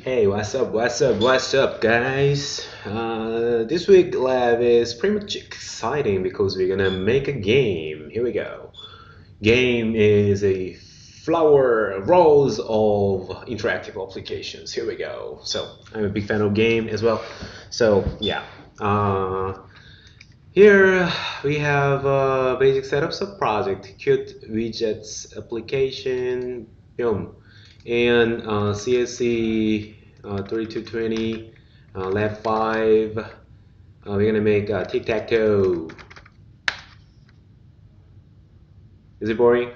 Hey, what's up, guys? This week lab is pretty much exciting because we're gonna make a game. Here we go. Game is a flower rose of interactive applications. Here we go. So I'm a big fan of game as well. So yeah. Here we have basic setups of project, cute widgets application, boom, and CSC 3220, lab 5. We're gonna make tic-tac-toe. Is it boring?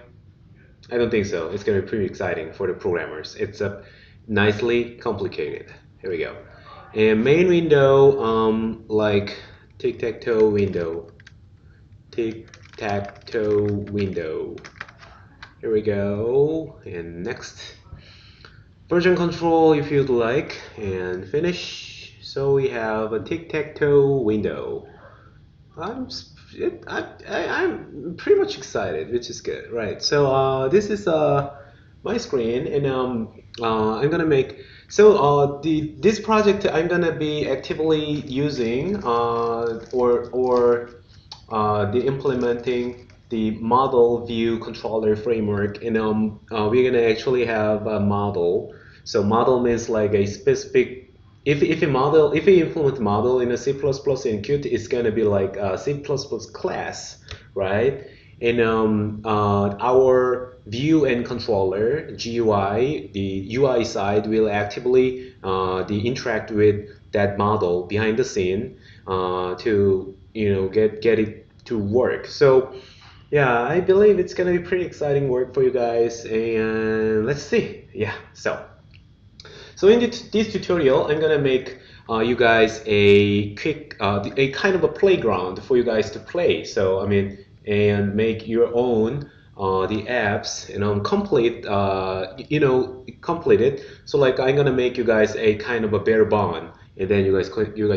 I don't think so. It's gonna be pretty exciting for the programmers. It's nicely complicated. Here we go. And main window, like tic-tac-toe window. Tic-tac-toe window. Here we go. And next. Version control if you'd like. And finish. So we have a tic-tac-toe window. I'm pretty much excited, which is good, right? So this is my screen, and I'm gonna make. So this project I'm gonna be actively using the implementing the model view controller framework, and we're gonna actually have a model. So model means like a specific if you implement model in a C++ and Qt, it's gonna be like a C++ class, right? And our view and controller GUI, the UI side will actively interact with that model behind the scene to get it to work. So yeah, I believe it's gonna be pretty exciting work for you guys, and let's see. Yeah, so in this tutorial, I'm gonna make you guys a quick, a kind of a playground for you guys to play. So I mean, and make your own the apps and complete, complete it. So like I'm gonna make you guys a kind of a Barebone, and then you guys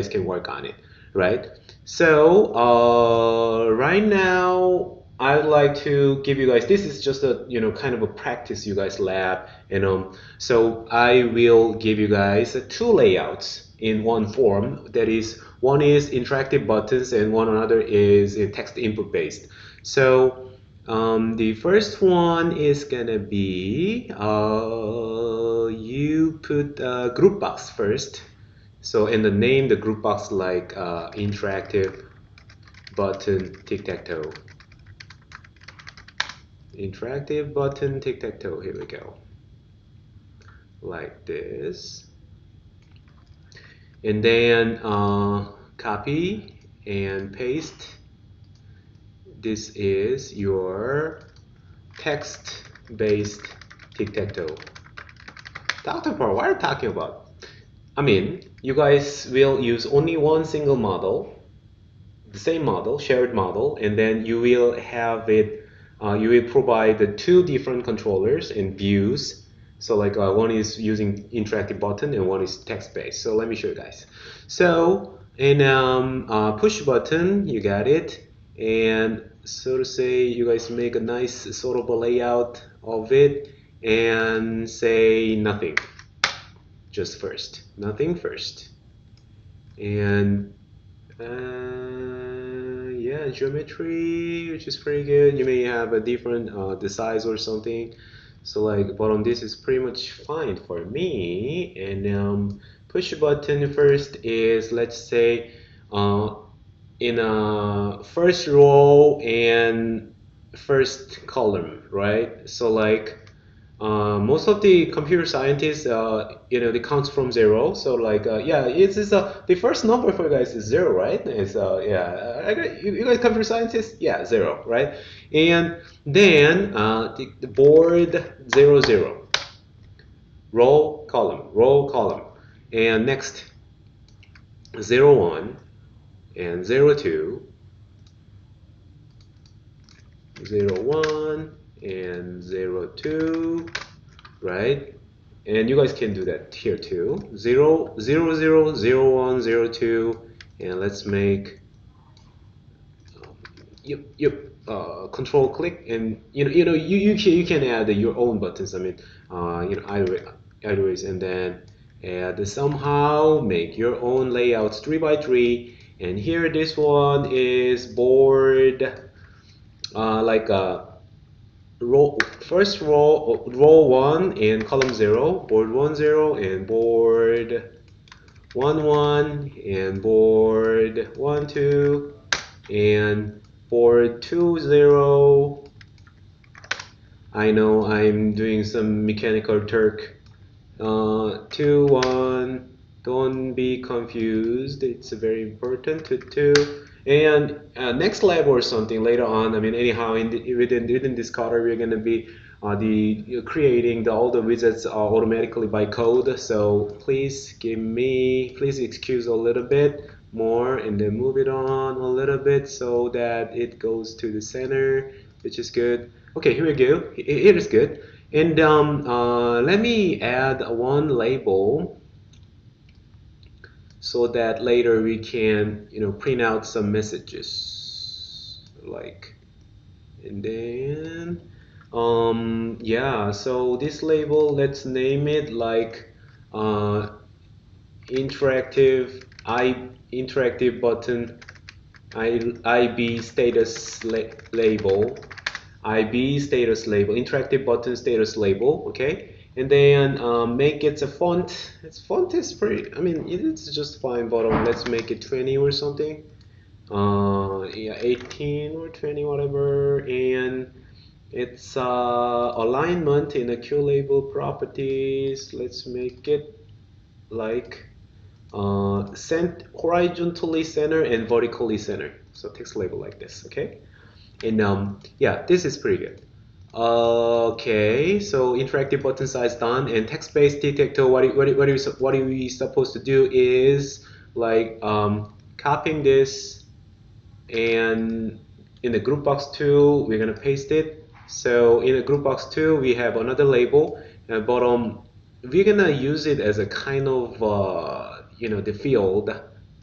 can work on it, right? So right now. I'd like to give you guys. This is just a kind of a practice you guys lab, and so I will give you guys two layouts in one form. That is, one is interactive buttons, and one another is text input based. So the first one is gonna be you put group box first. So in the name, the group box like interactive button tic-tac-toe. Interactive button tic-tac-toe. Here we go. Like this. And then copy and paste. This is your text-based tic-tac-toe. Dr. Paul, what are you talking about? I mean, you guys will use only one single model, the same model, shared model, and then you will have it you will provide the two different controllers and views. So like one is using interactive button and one is text based. So let me show you guys. So in push button, you got it, and so to say, you guys make a nice sort of a layout of it, and say nothing, just first, nothing first, and yeah, geometry, which is pretty good. You may have a different the size or something. So like bottom, this is pretty much fine for me. And push button first is, let's say in a first row and first column, right? So like most of the computer scientists, they count from zero. So like, yeah, the first number for you guys is zero, right? It's yeah, you guys computer scientists, yeah, zero, right? And then the board 0 0, row column, and next 0 1 and 0 2, 0 1 and 0 2. Right? And you guys can do that here too. 0 0 0 0 1 0 2, and let's make control click, and you can add your own buttons. I mean either ways, and then add somehow, make your own layouts 3 by 3. And here this one is board, like a row, first row 1 and column 0, board 1 0 and board 1 1 and board 1 2 and board 2 0. I know I'm doing some mechanical Turk. 2 1. Don't be confused. It's very important to 2. And next level or something later on. I mean, anyhow, within this quarter, we're gonna be creating all the widgets automatically by code. So please excuse a little bit more, and then move it on a little bit so that it goes to the center, which is good. Okay, here we go. It is good. And let me add one label so that later we can, print out some messages. Like, and then, yeah. So this label, let's name it like interactive interactive button IB status label. IB status label, interactive button status label, okay? And then make it a font. Its font is pretty, I mean, it's just fine, but let's make it 20 or something. Yeah, 18 or 20, whatever. And it's alignment in the Q label properties. Let's make it like horizontally center and vertically center. So text label like this, okay? And yeah, this is pretty good. Okay, so interactive button size done, and text-based tic-tac-toe. What are we supposed to do is like copying this, and in the group box 2 we're gonna paste it. So in the group box 2 we have another label, but we're gonna use it as a kind of the field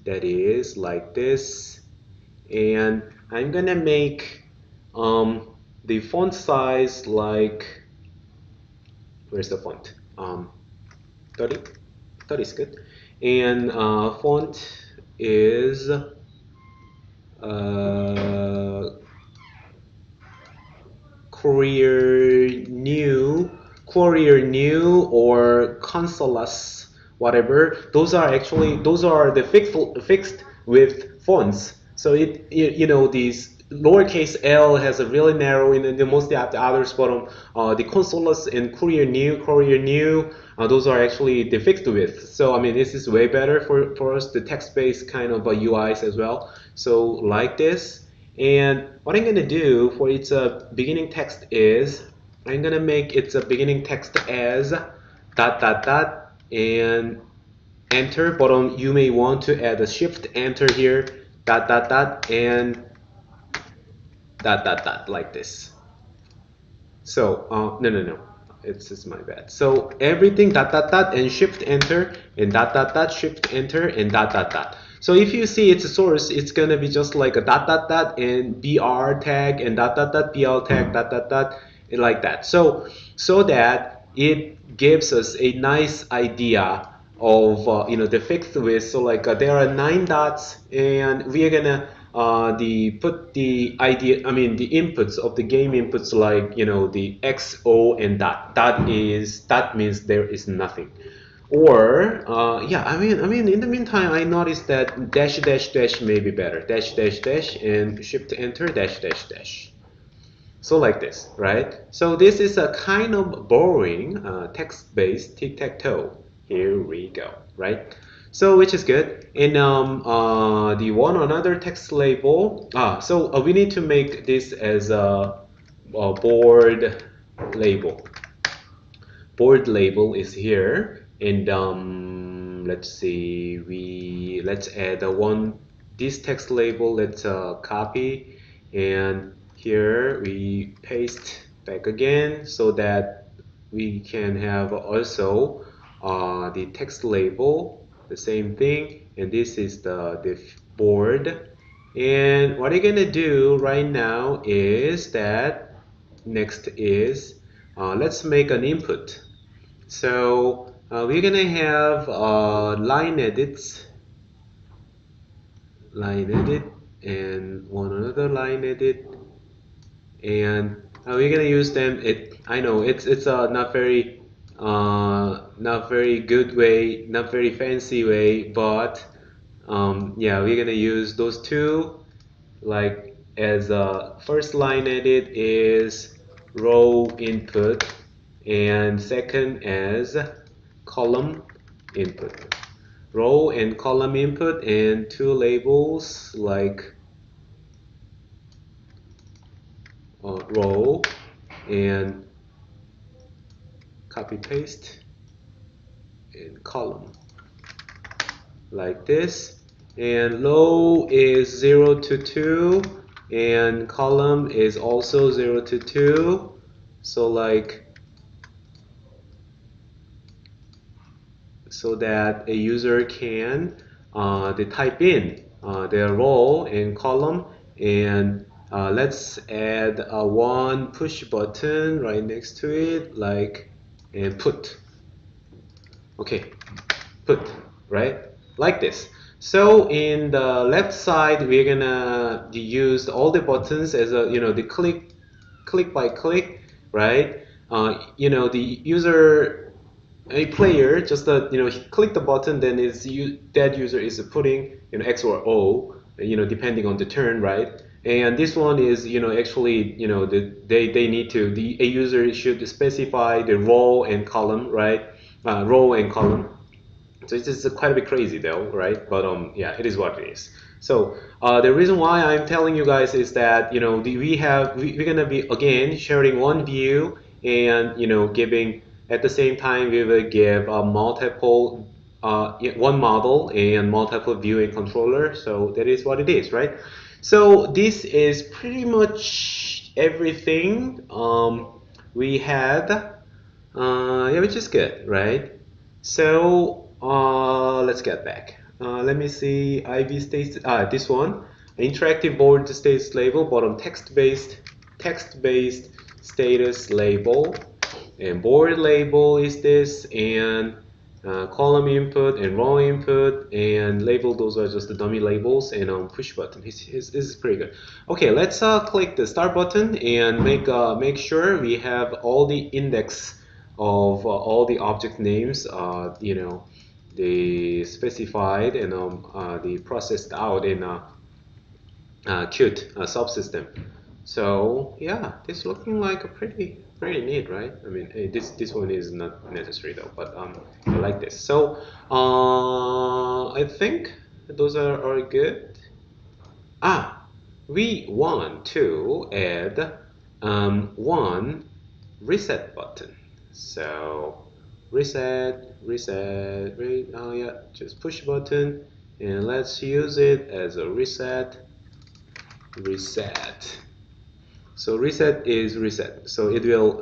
that is like this, and I'm gonna make the font size like, where's the font? 30? 30 is good. And font is Courier New or Consolas, whatever. Those are the fixed with fonts. So these lowercase l has a really narrow in the most of the others, but the Consolas and Courier New, those are actually the fixed width. So I mean, this is way better for us, the text-based kind of UIs as well. So like this. And what I'm gonna do for its beginning text is I'm gonna make its beginning text as dot dot dot and enter. But you may want to add a shift enter here, dot dot dot and dot dot dot like this. So no, it's my bad. So everything dot dot dot and shift enter and dot dot dot shift enter and dot dot dot. So if you see its source, it's gonna be just like a dot dot dot and br tag and dot dot dot bl tag dot dot dot and like that. So that it gives us a nice idea of the fixed width. So like there are 9 dots, and we are gonna put the idea, I mean the inputs of the game inputs, like the XO and dot. That means there is nothing. Or yeah, I mean in the meantime I noticed that dash dash dash may be better. Dash dash dash and shift enter dash dash dash. So like this, right? So this is a kind of boring text-based tic-tac-toe. Here we go, right? So which is good. And the another text label. So we need to make this as a board label. Board label is here, and let's see. Let's add this text label. Let's copy, and here we paste back again so that we can have also the text label, the same thing, and this is the board. And what I'm gonna do right now is that next is let's make an input. So we're gonna have line edit, and one another line edit, and we're gonna use them. I know it's a not very good way, not very fancy way, but yeah, we're gonna use those two. Like as a first line edit is row input, and second as column input. Row and column input, and two labels like row and copy paste and column like this, and row is 0 to 2 and column is also 0 to 2, so like so that a user can they type in their row and column, and let's add one push button right next to it, like, and put. Okay, put, right? Like this. So in the left side, we're gonna use all the buttons as a, the click by click, right? The user, a player, just click the button, then that user is putting, X or O, depending on the turn, right? And this one is, actually, they need to, a user should specify the row and column, right? Row and column. So it's just quite a bit crazy though, right? But yeah, it is what it is. So the reason why I'm telling you guys is that we're gonna be again sharing one view, and giving at the same time we will give a multiple one model and multiple view and controller. So that is what it is, right? So this is pretty much everything we had. Yeah, which is good, right? So let's get back. Let me see. IV states. This one, interactive board status label. Bottom text-based status label, and board label is this, and column input and row input and label. Those are just the dummy labels, and push button. This is pretty good. Okay, let's click the start button and make sure we have all the index of all the object names, the specified and the processed out in Qt subsystem. So yeah, this looking like a pretty neat, right? I mean, this one is not necessary though, but I like this. So I think those are good. We want to add one reset button. So yeah, just push button, and let's use it as a reset. So reset is reset. So it will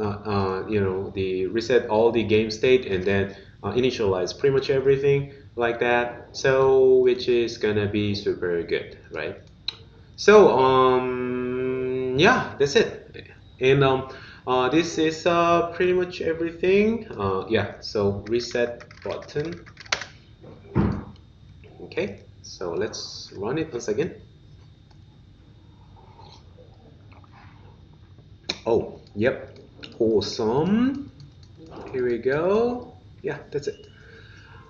the reset all the game state, and then initialize pretty much everything like that. So which is gonna be super good, right? So yeah, that's it. And this is pretty much everything. Yeah, so reset button. Okay, so let's run it once again. Oh, yep, awesome. Here we go. Yeah, that's it.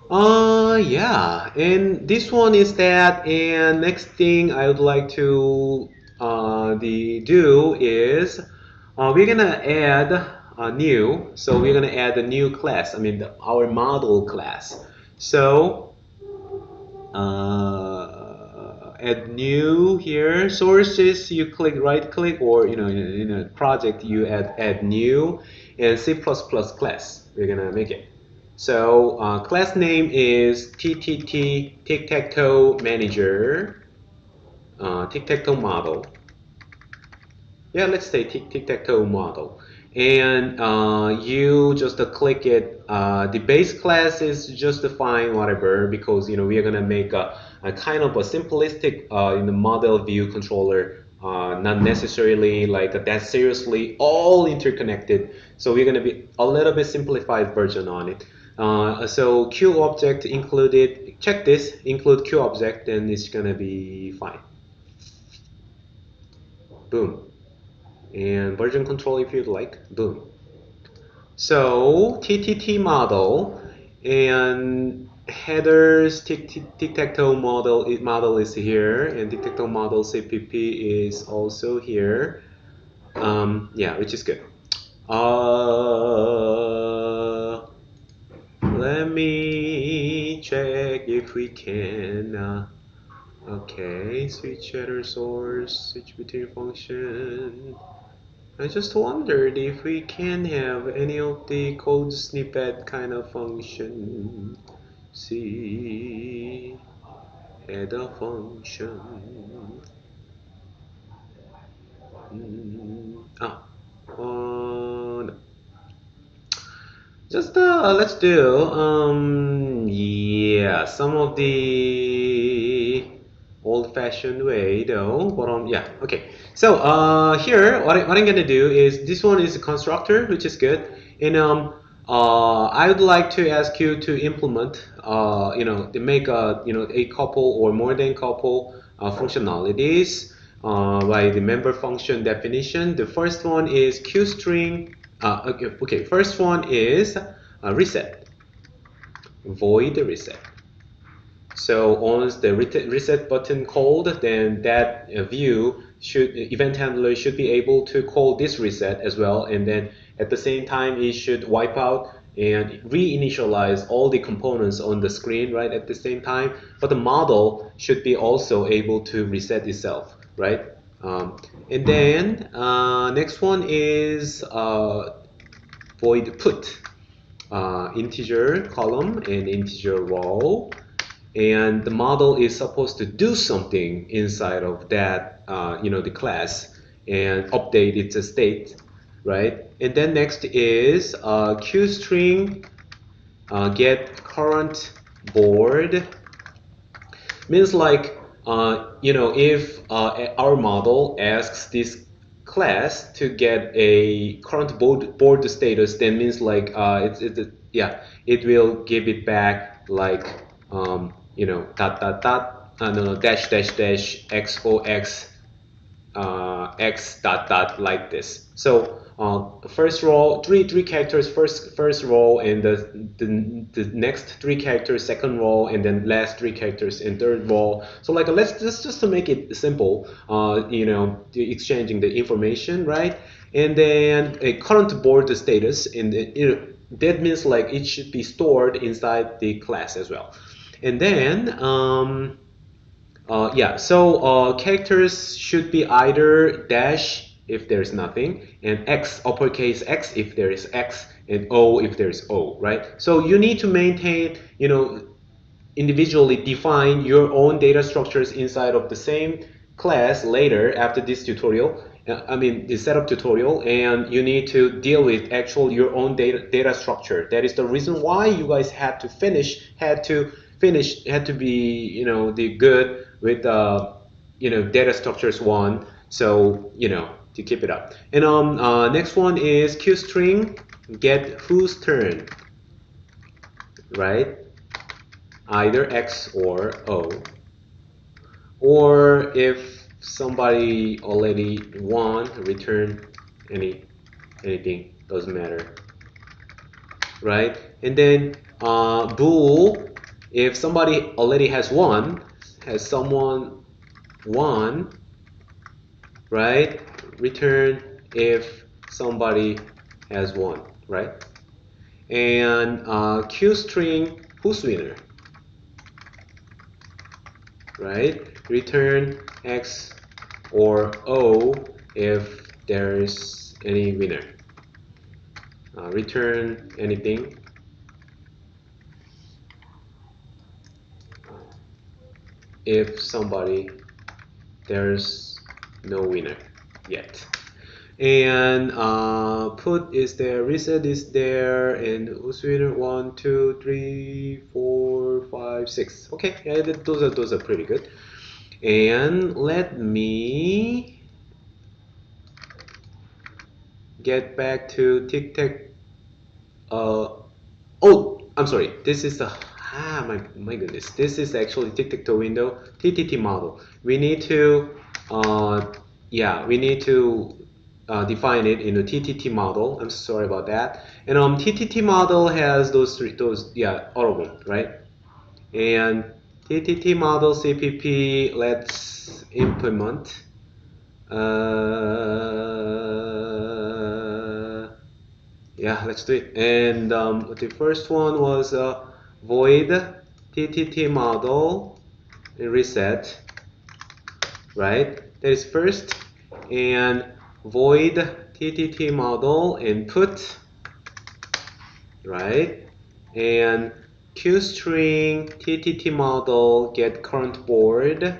Yeah, and this one is that, and next thing I would like to do is we're gonna add a new, so we're gonna add a new class, I mean our model class. So add new here, sources, you click right click, or in a project you add new, and C++ class, we're gonna make it. So class name is TTT tic-tac-toe manager, tic-tac-toe model. Yeah, let's say tic-tac-toe model. And you just click it. The base class is just fine, whatever, because we are gonna make a kind of a simplistic in the model view controller, not necessarily like that seriously all interconnected. So we're gonna be a little bit simplified version on it. So Q object included, check this, include Q object, then it's gonna be fine. Boom. And version control if you'd like, boom. So TTT model and headers tic-tac-toe model is here, and tic-tac-toe model CPP is also here. Yeah, which is good. Let me check if we can. Okay, switch header source, switch between function. I just wondered if we can have any of the code snippet kind of function. See, header function. No. Just let's do yeah, some of the old-fashioned way though, but yeah, okay. So here what I'm gonna do is this one is a constructor, which is good, and I would like to ask you to implement to make a couple or more than couple functionalities by the member function definition. The first one is QString. Okay, first one is reset, void reset. So once the reset button called, then that event handler should be able to call this reset as well, and then at the same time it should wipe out and reinitialize all the components on the screen right at the same time. But the model should be also able to reset itself, right? And then next one is void put, integer column and integer row, and the model is supposed to do something inside of that the class and update its state, right? And then next is QString get current board. Means like if our model asks this class to get a current board status, then means like yeah, it will give it back like dot dot dot no dash dash dash xox x dot dot like this. So first row, three characters first row, and the next three characters second row, and then last three characters in third row. So like let's just to make it simple, exchanging the information, right? And then a current board status, and that means like it should be stored inside the class as well. And then yeah, so characters should be either dash if there's nothing, and X, uppercase X if there is X, and O if there's O, right? So you need to maintain, individually define your own data structures inside of the same class later after this tutorial. I mean, the setup tutorial, and you need to deal with actual your own data structure. That is the reason why you guys had to be, the good with data structures one. So to keep it up. And next one is QString get whose turn, right? Either X or O. Or if somebody already won, return anything, doesn't matter, right? And then bool, if somebody already has won, has someone won, right? Return if somebody has won, right? And QString who's winner, right? Return X or O if there's any winner. Return anything if there's no winner yet. And put is there, reset is there, and who's winner? 1, 2, 3, 4, 5, 6. Okay, yeah, those are pretty good. And let me get back to tic tac. Oh, I'm sorry, this is the, my goodness, this is actually tic-tac-toe window, TTT model. We need to, yeah, we need to define it in a TTT model. I'm sorry about that. And TTT model has yeah, all of them, right? And TTT model CPP, let's implement. Yeah, let's do it. And the first one was void TTT model reset, right? That is first. And void TTT model input, right? And QString TTT model get current board,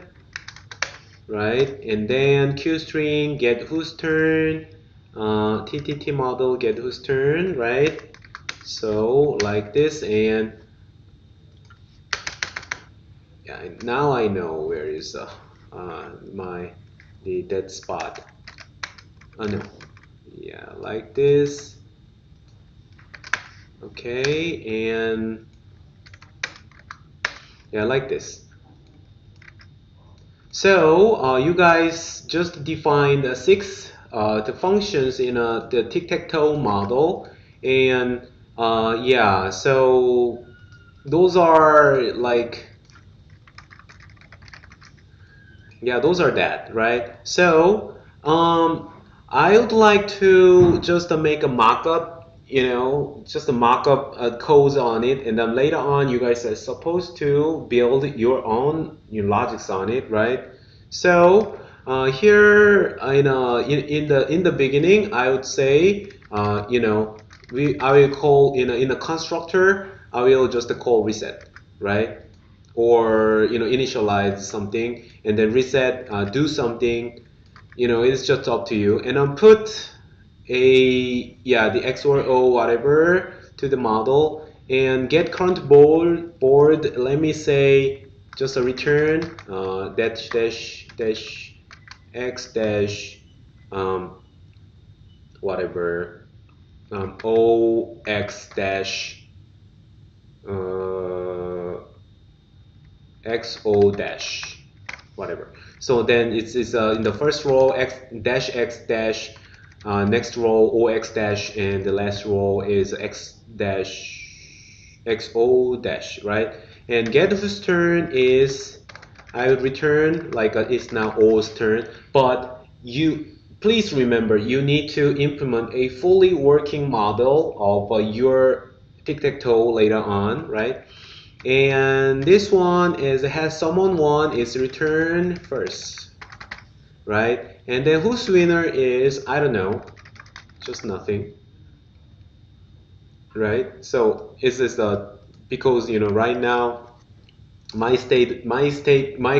right? And then QString get whose turn, TTT model get whose turn, right? So like this, and yeah, now I know where is the dead spot. Oh no, yeah, like this. Okay, and yeah, like this. So you guys just defined six the functions in the tic-tac-toe model, and yeah, so those are like, yeah, those are that, right? So I would like to just make a mock-up, you know, just a mock-up codes on it, and then later on you guys are supposed to build your own logics on it, right? So here in the beginning, I would say you know, I will call in a constructor, I will just call reset, right? Or initialize something and then reset, do something, it's just up to you. And put a, yeah, the X or O whatever to the model and get current board, let me say just a return dash dash dash X dash whatever O X dash uh, XO dash whatever. So then it's in the first row X dash, next row OX dash, and the last row is X dash XO dash, right? And get whose turn is, I would return like it's now O's turn, but you please remember you need to implement a fully working model of your tic-tac-toe later on, right? And this one is has someone won is return first, right? And then whose winner is, I don't know, just nothing, right? So is this because right now my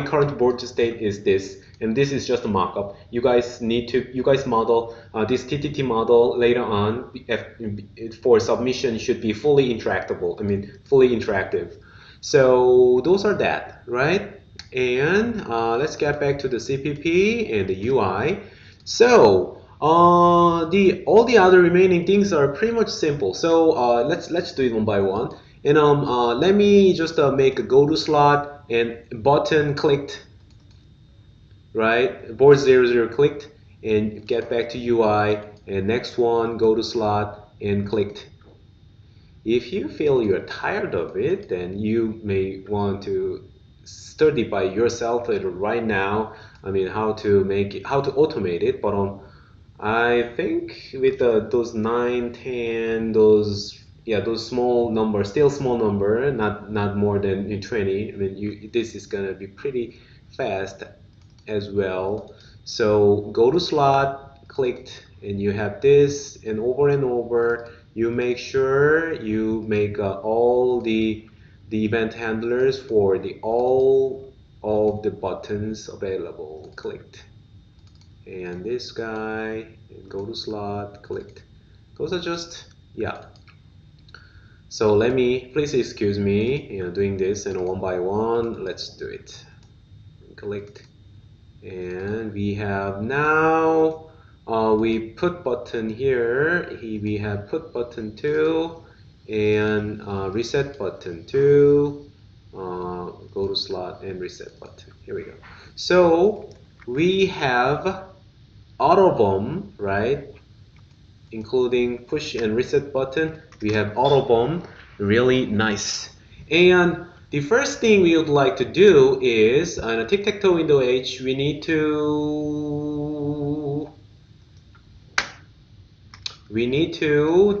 current board state is this, and this is just a mock-up. You guys model this TTT model later on for submission should be fully interactable. I mean, fully interactive. So those are that, right? And let's get back to the CPP and the UI. So the all the other remaining things are pretty much simple. So let's do it one by one. And let me just make a go to slot and button clicked, right? Board 00 clicked, and get back to UI. And next one, go to slot and clicked. If you feel you're tired of it, then you may want to study by yourself right now. I mean, how to make it, how to automate it. But I think with those 9, 10, those, yeah, those small numbers, still small number, not more than 20. I mean, this is gonna be pretty fast as well. So go to slot, clicked, and you have this, and over. You make sure you make all the event handlers for the all of the buttons available clicked. And this guy, and go to slot, clicked. Those are just, yeah. So let me, please excuse me, doing this and one by one. Let's do it. Clicked. And we have now we put button here. We have put button 2, and reset button too. Go to slot and reset button. Here we go. So we have auto bomb, right? Including push and reset button. We have auto bomb, really nice. And the first thing we would like to do is on a tic-tac-toe window H, we need to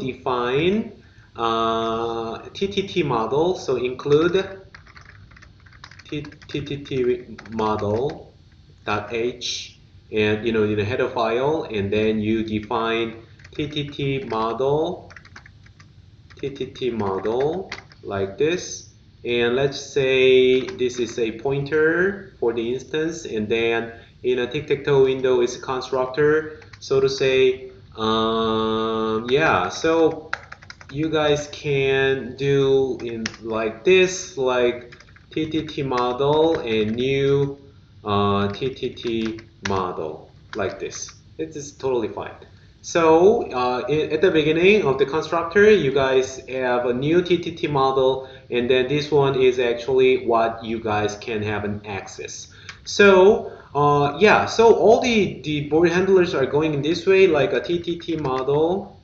define TTT model. So include TTT model .h, and in the header file, and then you define TTT model like this. And let's say this is a pointer for the instance, and then in a tic-tac-toe window is a constructor, so to say. Yeah, so you guys can do in like this, like TTT model and new TTT model like this. It is totally fine. So at the beginning of the constructor, you guys have a new TTT model, and then this one is actually what you guys can have an access. So yeah, so all the board handlers are going in this way, like a TTT model,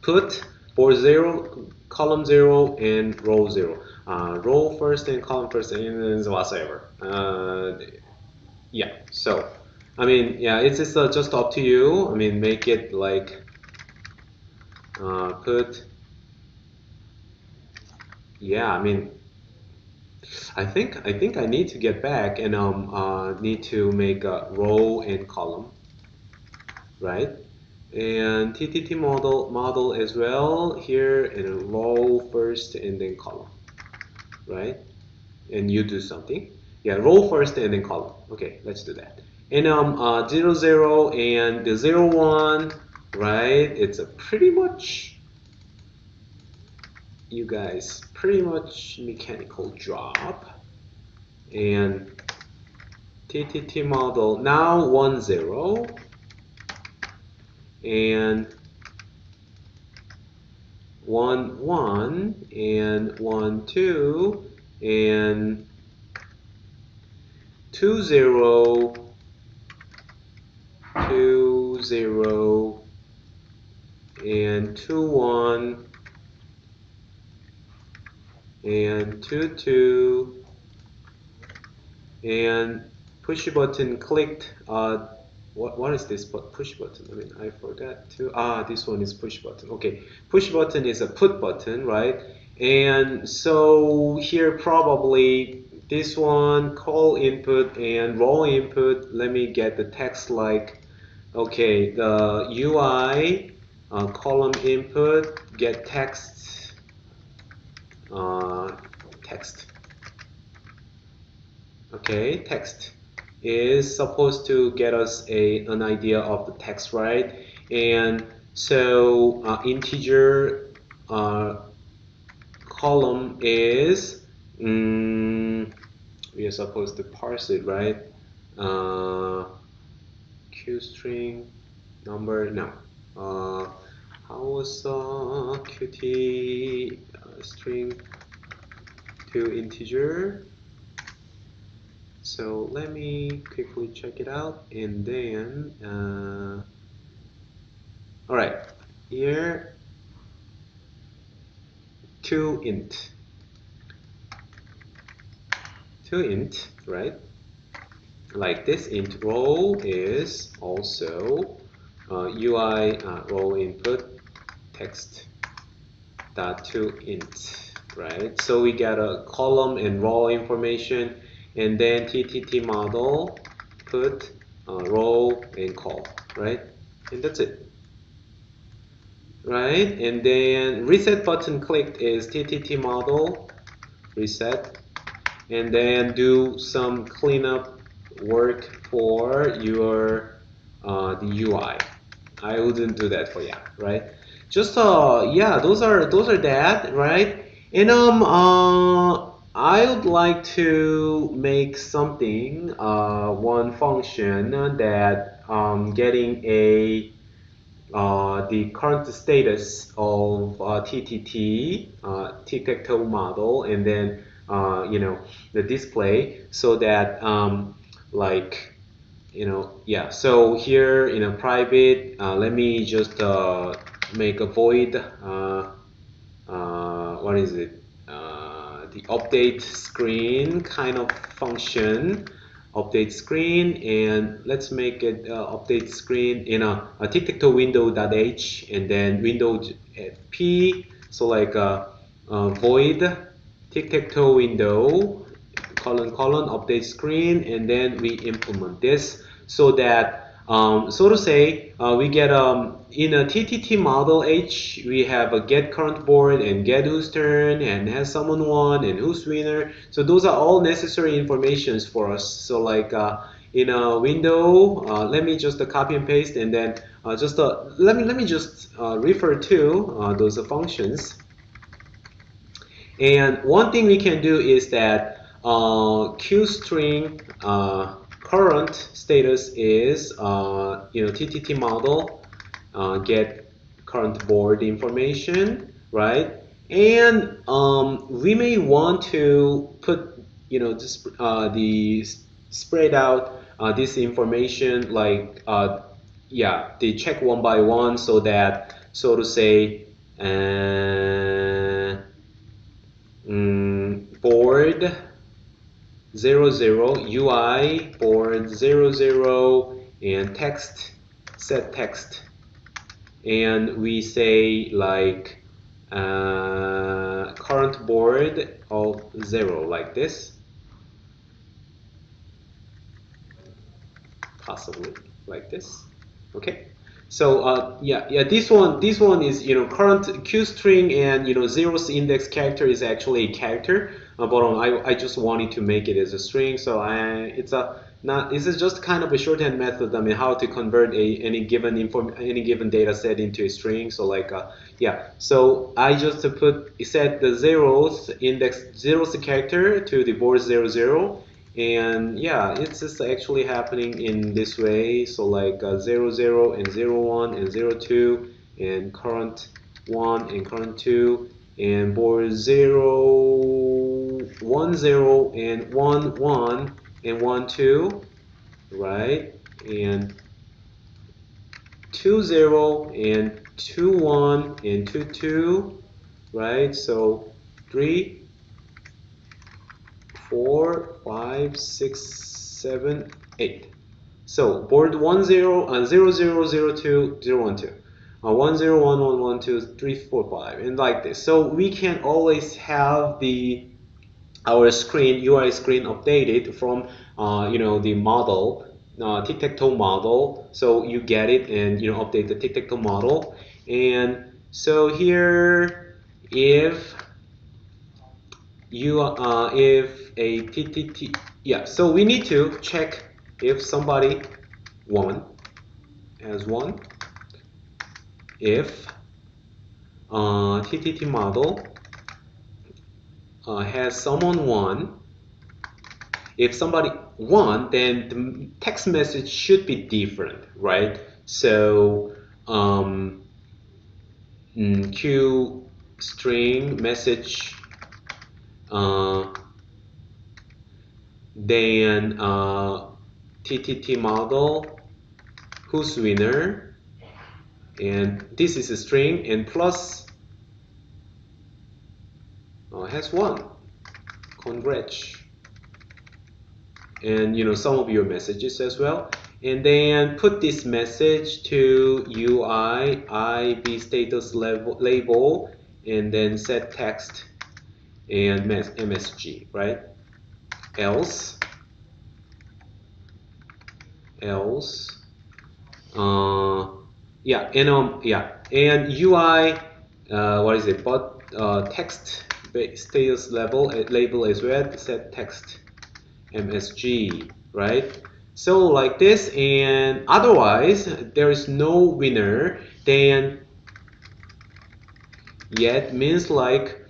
put board 0, column 0, and row 0. Row first and column first and whatsoever. Yeah, so I mean, yeah, it's just up to you. I mean, make it like put. Yeah, I mean, I think I need to get back and need to make a row and column, right? And TTT model as well here, and a row first and then column, right? And you do something. Yeah, row first and then column. Okay, let's do that. And 0 0 and the 0 1, right? It's a pretty much, you guys, pretty much mechanical job. And TTT model now 1 0 and 1 1 and 1 2 and 2 0 2 0 and 2 1 and 2 2 and push button clicked. What is this push button? I mean, I forgot to. This one is push button. Okay, push button is a put button, right? And so here probably this one call input and row input. Let me get the text like, okay, the UI column input get text text. Okay, text is supposed to get us an idea of the text, right? And so integer column is we are supposed to parse it, right? Q string number, no. How was qt string to integer? So let me quickly check it out, and then all right, here to int, right? Like this. Int row is also UI row input text dot to int, right? So we got a column and row information, and then TTT model put row and call, right? And that's it, right? And then reset button clicked is TTT model reset, and then do some cleanup work for your the UI. I wouldn't do that for you, right? Just yeah, those are that, right? And I would like to make something one function that getting a the current status of TTT, tic-tac-toe model, and then the display, so that like yeah. So here in a private, let me just make a void. What is it? The update screen kind of function, update screen, and let's make it update screen in a tic-tac-toe window.h, and then window p. So like void tic-tac-toe window colon update screen, and then we implement this, so that so to say we get in a TTT model H, we have a get current board and get whose turn and has someone won and who's winner. So those are all necessary informations for us. So like in a window, let me just copy and paste, and then just let me just refer to those functions. And one thing we can do is that QString current status is TTT model get current board information, right? And we may want to put the spread out this information, like yeah, they check one by one, so that, so to say, board 00 UI board 00 and text, set text, and we say like current board of 0, like this, possibly like this. Okay. So yeah, this one is current Q string, and zeroth index character is actually a character, but I just wanted to make it as a string. So it's a not this is just kind of a shorthand method. I mean, how to convert any given data set into a string. So like yeah, so I just set the zeroth character to the board 00. And yeah, it's just actually happening in this way. So like 00 and 01 and 02 and current 1 and current 2 and board 0, 10 and 11 and 12, right? And 20 and 21 and 22, right? So 3, 4, 5, 6, 7, 8. So board 10, 0, 0, 0, 2, 0, 1, 2. 1, 0, 1, 1, 1, 2, 3, 4, 5, and like this. So we can always have our screen, UI screen, updated from the model, tic-tac-toe model. So you get it and update the tic-tac-toe model. And so here, if if a TTT, yeah, so we need to check if somebody has won, if TTT model has someone won. If somebody won, then the text message should be different, right? So Q string message, then TTT model, who's winner, and this is a string, and plus has won. Congrats. And some of your messages as well. And then put this message to UI IB status label, and then set text and MSG, right? Else, yeah, and and UI, what is it? But text status label as well. Set text MSG, right? So like this, and otherwise there is no winner, then yet means like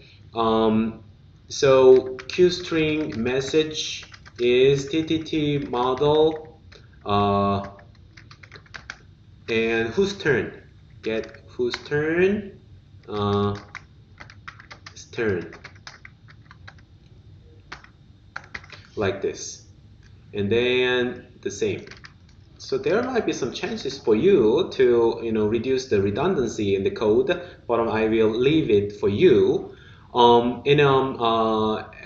so QString message is TTT model and whose turn? get whose turn, his turn, like this, and then the same. So there might be some chances for you to reduce the redundancy in the code, but I will leave it for you.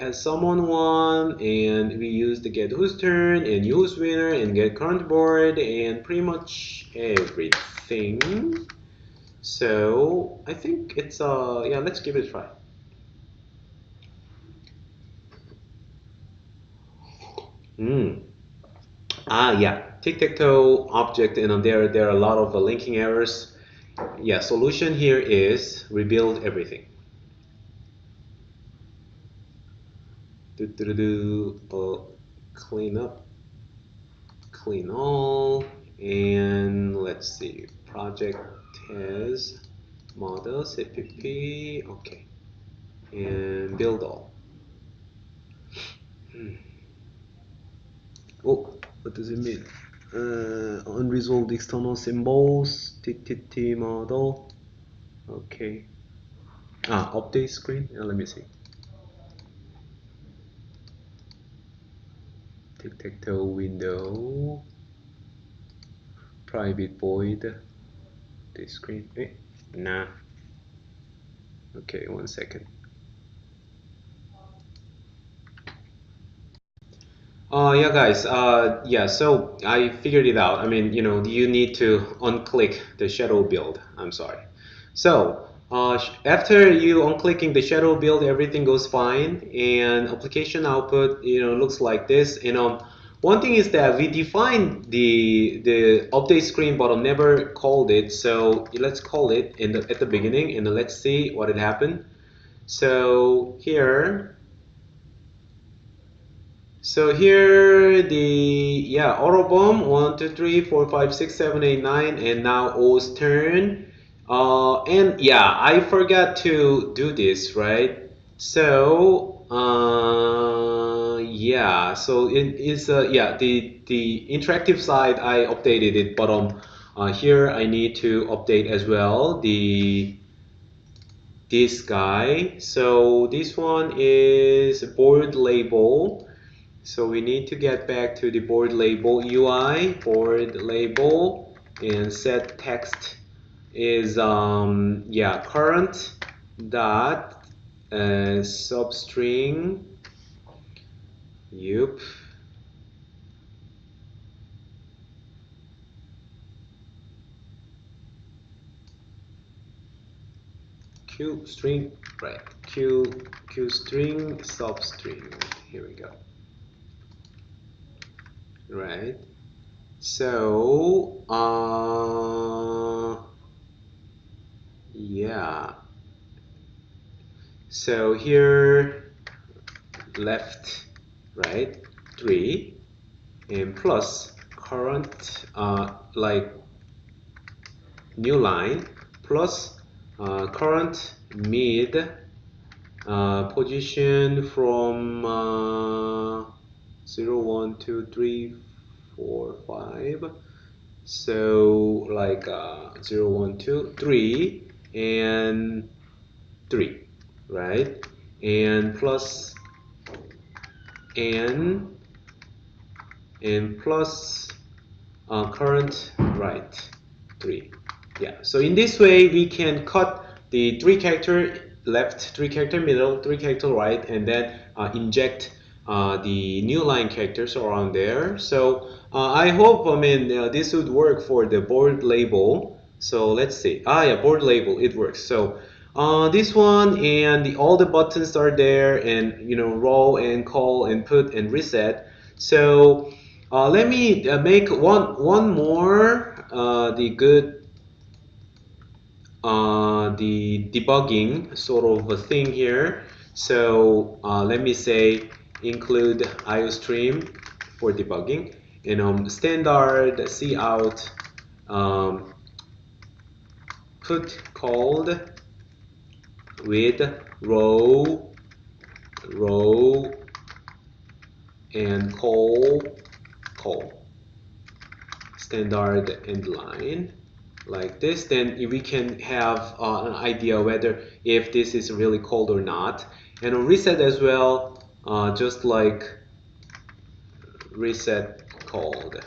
As someone won, and we use the get whose turn and use winner and get current board and pretty much everything. So I think it's yeah, let's give it a try. Yeah, tic-tac-toe object, and there are a lot of linking errors. Yeah, solution here is rebuild everything. Clean up, clean all, and let's see. Project has model cpp, okay, and build all. Oh, what does it mean? Unresolved external symbols, TTT model. Okay. Update screen. Let me see. Tic-tac-toe window. Private void. This screen. Nah. Okay, 1 second. Yeah, guys. Yeah. So I figured it out. I mean, you need to unclick the shadow build. I'm sorry. So after you unclicking the shadow build, everything goes fine, and application output, looks like this. One thing is that we defined the update screen, but I never called it. So let's call it at the beginning, and let's see what it happened. So here. So here the auto bomb 1 2 3 4 5 6 7 8 9, and now O's turn. And yeah, I forgot to do this, right? So yeah, so it is yeah, the interactive side I updated it, but here I need to update as well this guy. So this one is board label. So we need to get back to the board label UI, board label, and set text is yeah, current dot substring. Yup. Q string, right? Q string substring. Here we go. Right. So yeah. So here left, right, 3, and plus current like new line plus current mid position from 0 1 2 3 4 5, so like 0 1 2 3 and 3, right, and plus n and plus current right 3. Yeah, so in this way we can cut the 3 character left, 3 character middle, 3 character right, and then inject the new line characters around there. So I hope, I mean, this would work for the board label. So let's see. Yeah, board label, it works. So this one, and all the buttons are there, and roll and call and put and reset. So let me make one more the debugging sort of a thing here. So let me say include IOStream for debugging, and standard cout put called with row and call standard end line. like this, then we can have an idea whether if this is really cold or not. And on reset as well, just like reset cold,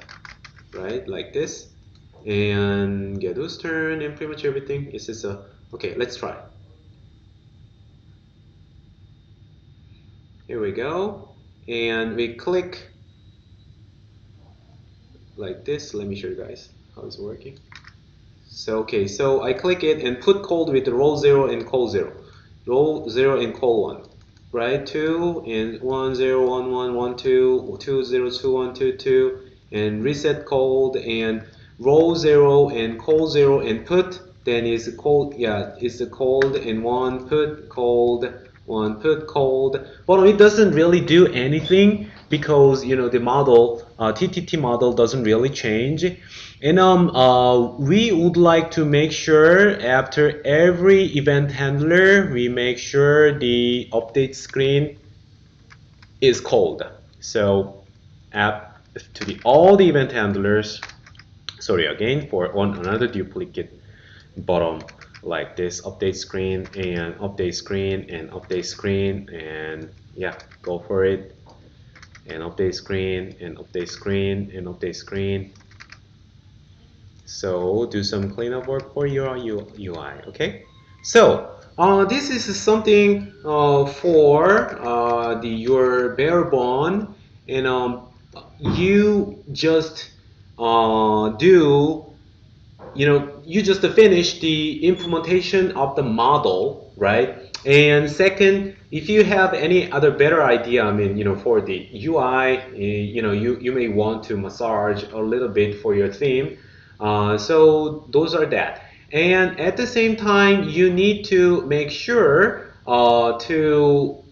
right? Like this. And get whose turn and pretty much everything is just a, okay, let's try. Here we go. And we click like this. Let me show you guys how it's working. So okay, so I click it and put cold with roll 0 and call 0. Roll 0 and call 1. Right? 2 and 1 0 1 1 1 2 2 0 2 1 2 2 and reset cold and roll 0 and call 0 and put, then is cold, yeah, it's the cold and 1 put cold 1 put cold. But it doesn't really do anything because the model TTT model doesn't really change. And we would like to make sure after every event handler, we make sure the update screen is called. So app to all the event handlers, sorry again for on another duplicate bottom like this, update screen and update screen and update screen, and yeah, go for it, and update screen and update screen and update screen. So do some cleanup work for your UI, okay? So this is something for your Barebone, and you just do, you just finish the implementation of the model, right? And second, if you have any other better idea, I mean, for the UI, you may want to massage a little bit for your theme. So those are that. And at the same time, you need to make sure to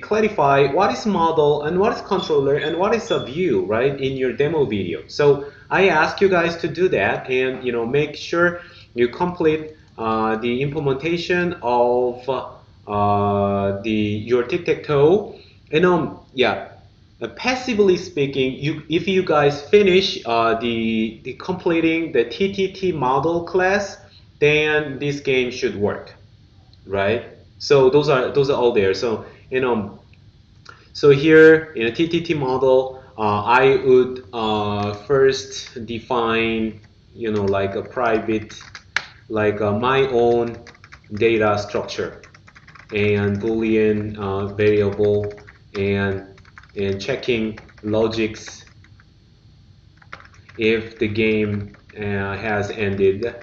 clarify what is model and what is controller and what is a view, right, in your demo video. So I ask you guys to do that, and make sure you complete the implementation of your tic-tac-toe. And yeah, passively speaking, if you guys finish the completing the TTT model class, then this game should work, right? So those are all there. So so here in a TTT model, I would first define, like a private, like my own data structure and Boolean variable, and checking logics if the game has ended,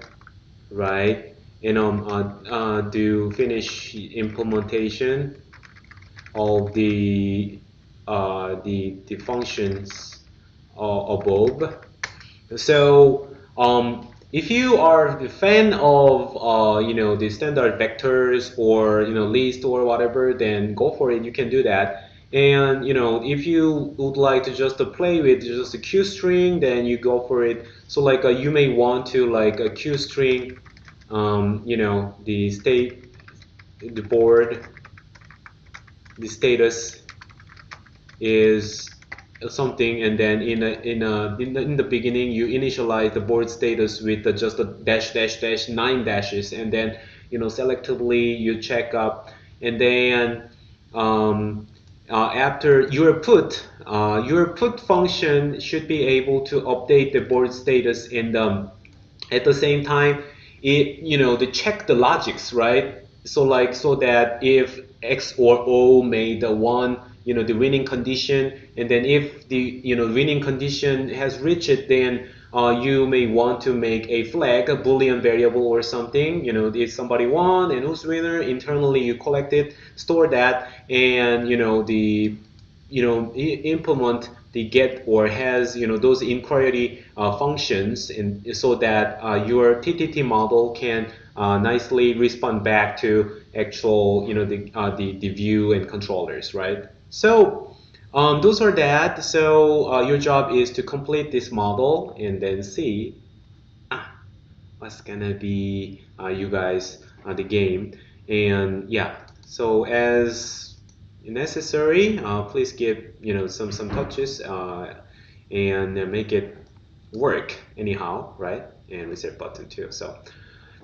right? And do finish implementation of the functions above. So if you are a fan of the standard vectors or list or whatever, then go for it. You can do that. And if you would like to just play with just a queue string, then you go for it. So like you may want to like a queue string, the state, the board, the status is something, and then in the beginning you initialize the board status with just a dash dash dash 9 dashes, and then selectively you check up, and then after your put function should be able to update the board status in the at the same time to check the logics, right? So like so that if X or O made the one the winning condition, and then if the winning condition has reached it, then you may want to make a flag, a Boolean variable or something, if somebody won and who's winner, internally you collect it, store that, and implement the get or has those inquiry functions, and so that your TTT model can nicely respond back to actual the view and controllers, right? So those are that. So your job is to complete this model and then see what's gonna be you guys the game. And yeah, so as necessary, please give some touches and make it work anyhow, right? and reset button too. So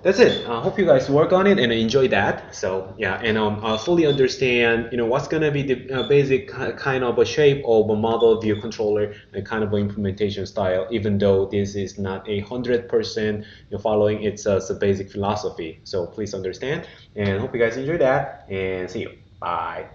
that's it. I hope you guys work on it and enjoy that. So yeah, and I fully understand, what's gonna be the basic kind of a shape of a model view controller and kind of implementation style, even though this is not 100% following its a basic philosophy. So please understand, and hope you guys enjoy that, and see you. Bye.